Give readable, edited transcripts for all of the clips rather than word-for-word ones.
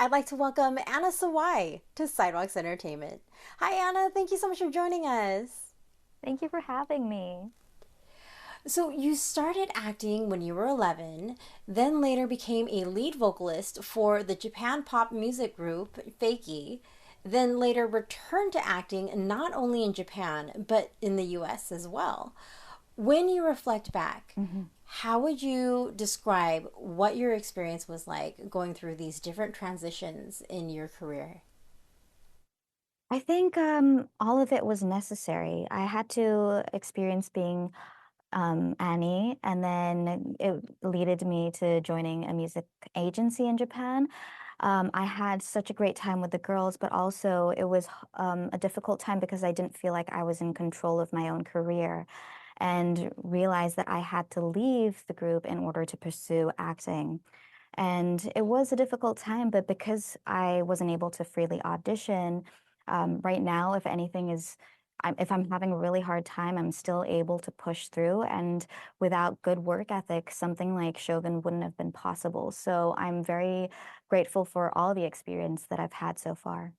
I'd like to welcome Anna Sawai to Sidewalks Entertainment. Hi, Anna. Thank you so much for joining us. Thank you for having me. So, you started acting when you were 11, then later became a lead vocalist for the Japan pop music group Faky, then later returned to acting not only in Japan, but in the US as well. When you reflect back, Mhm. how would you describe what your experience was like going through these different transitions in your career? I think all of it was necessary. I had to experience being Annie, and then it leaded me to joining a music agency in Japan. I had such a great time with the girls, but also it was a difficult time because I didn't feel like I was in control of my own career and realized that I had to leave the group in order to pursue acting. And it was a difficult time, but because I wasn't able to freely audition, right now, if anything if I'm having a really hard time, I'm still able to push through. And without good work ethic, something like Shogun wouldn't have been possible. So I'm very grateful for all the experience that I've had so far.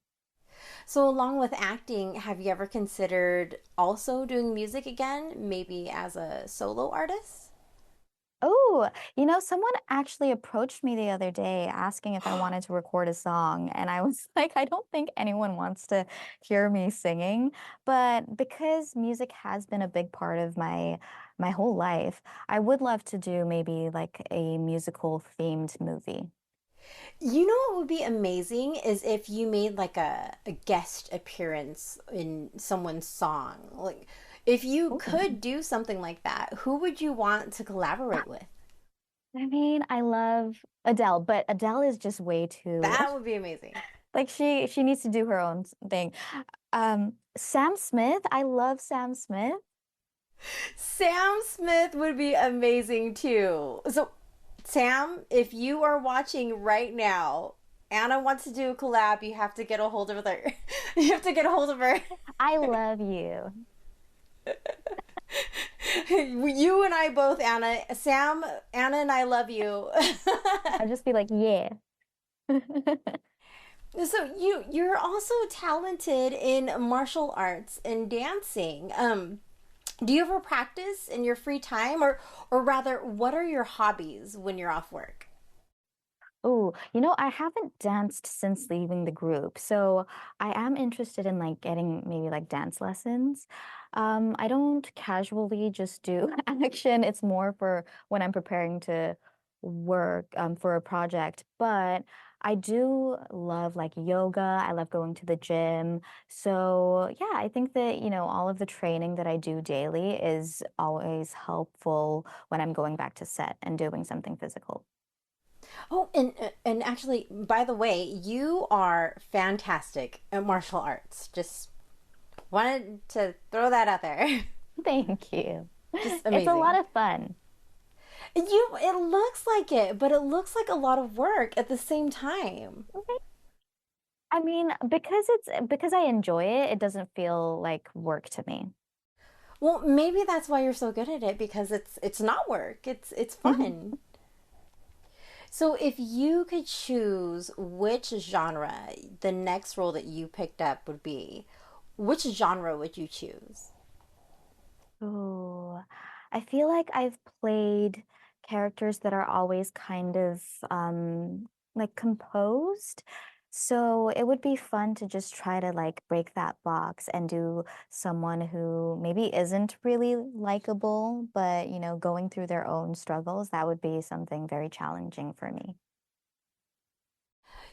So, along with acting, have you ever considered also doing music again, maybe as a solo artist? Oh, someone actually approached me the other day asking if I wanted to record a song. And I was like, I don't think anyone wants to hear me singing. But because music has been a big part of my whole life, I would love to do maybe like a musical themed movie. You know what would be amazing is if you made like a guest appearance in someone's song. Like, if you Ooh. could do something like that, who would you want to collaborate with? I mean, I love Adele, but Adele is just way too That would be amazing. like she needs to do her own thing. Sam Smith, I love Sam Smith. Sam Smith would be amazing too. So, Sam, if you are watching right now, Anna wants to do a collab. You have to get a hold of her. You have to get a hold of her. I love you. You and I both, Anna. Sam, Anna and I love you. I'll just be like, yeah. So you're also talented in martial arts and dancing. Do you ever practice in your free time, or rather, what are your hobbies when you're off work? Oh, I haven't danced since leaving the group, so I am interested in like getting maybe like dance lessons. I don't casually just do action. It's more for when I'm preparing to work for a project, but I do love like yoga. I love going to the gym. So, yeah, I think that, all of the training that I do daily is always helpful when I'm going back to set and doing something physical. Oh, and actually, by the way, you are fantastic at martial arts. Just wanted to throw that out there. Thank you. Just It's a lot amazing. of fun. It looks like it, but it looks like a lot of work at the same time. Okay. I mean, because I enjoy it, it doesn't feel like work to me. Well, maybe that's why you're so good at it because it's not work. It's fun. So if you could choose which genre the next role that you picked up would be, which genre would you choose? Ooh, I feel like I've played characters that are always kind of like composed. So it would be fun to just try to like break that box and do someone who maybe isn't really likable, but going through their own struggles. That would be something very challenging for me.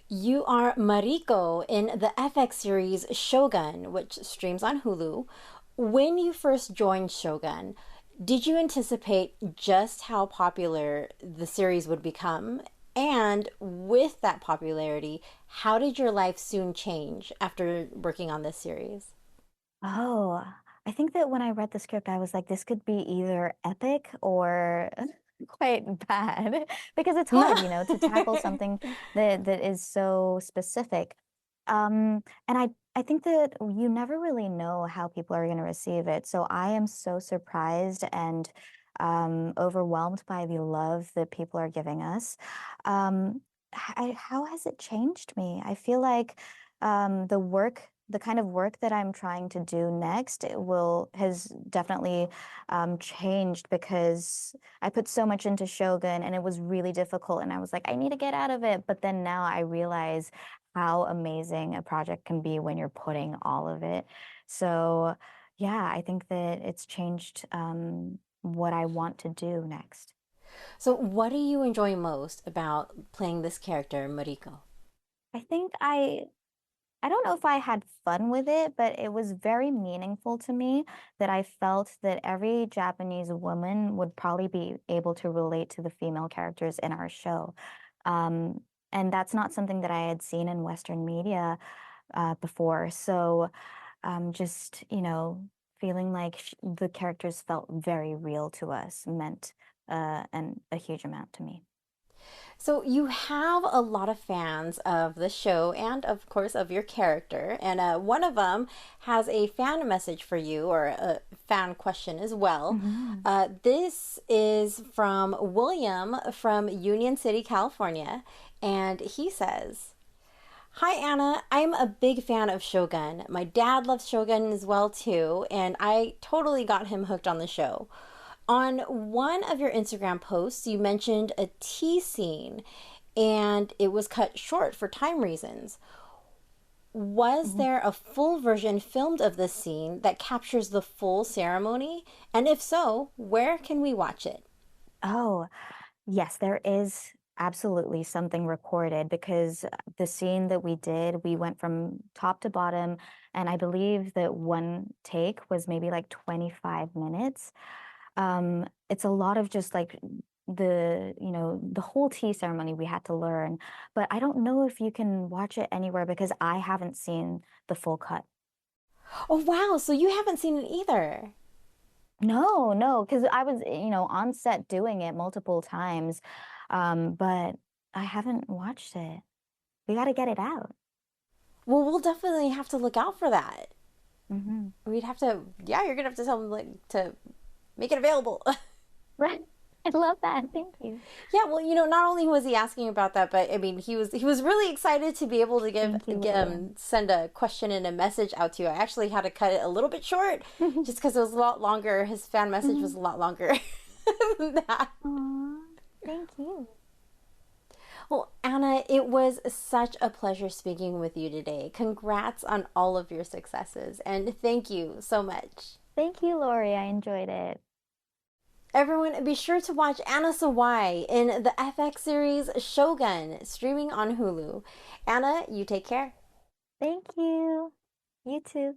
You are Mariko in the FX series Shogun, which streams on Hulu. When you first joined Shogun, did you anticipate just how popular the series would become? And with that popularity, how did your life soon change after working on this series? Oh, I think that when I read the script, I was like, this could be either epic or quite bad because it's hard, to tackle something that is so specific. And I think that you never really know how people are going to receive it. So I am so surprised and overwhelmed by the love that people are giving us. how has it changed me? I feel like the kind of work that I'm trying to do next, it will has definitely changed because I put so much into Shogun and it was really difficult, and I was like, I need to get out of it. But then now I realize how amazing a project can be when you're putting all of it. So yeah, I think that it's changed what I want to do next. So, what do you enjoy most about playing this character, Mariko? I think I don't know if I had fun with it, but it was very meaningful to me that I felt that every Japanese woman would probably be able to relate to the female characters in our show. And that's not something that I had seen in Western media before. So just, feeling like the characters felt very real to us meant a huge amount to me. So you have a lot of fans of the show and, of course, of your character. And one of them has a fan message for you, or a fan question as well. Hmm. This is from William from Union City, California. And he says, Hi Anna, I'm a big fan of Shogun. My dad loves Shogun as well too, and I totally got him hooked on the show. On one of your Instagram posts, you mentioned a tea scene and it was cut short for time reasons. Was there a full version filmed of this scene that captures the full ceremony? And if so, where can we watch it? Oh, yes, there is absolutely something recorded because the scene that we did, we went from top to bottom, and I believe that one take was maybe like 25 minutes. It's a lot of just like the whole tea ceremony we had to learn, but I don't know if you can watch it anywhere because I haven't seen the full cut. Oh, wow, so you haven't seen it either. No, no, because I was, on set doing it multiple times, but I haven't watched it. We got to get it out. Well, we'll definitely have to look out for that. Hmm. We'd have to, yeah, you're gonna have to tell them like to make it available. Right. I love that. Thank you. Yeah, well, not only was he asking about that, but I mean, he was really excited to be able to Thank you, William. send a question and a message out to you. I actually had to cut it a little bit short, just because it was a lot longer. His fan message was Mhm. a lot longer than that. Aw, thank you. Well, Anna, it was such a pleasure speaking with you today. Congrats on all of your successes, and thank you so much. Thank you, Lori. I enjoyed it. Everyone, be sure to watch Anna Sawai in the FX series Shogun, streaming on Hulu. Anna, you take care. Thank you. You too.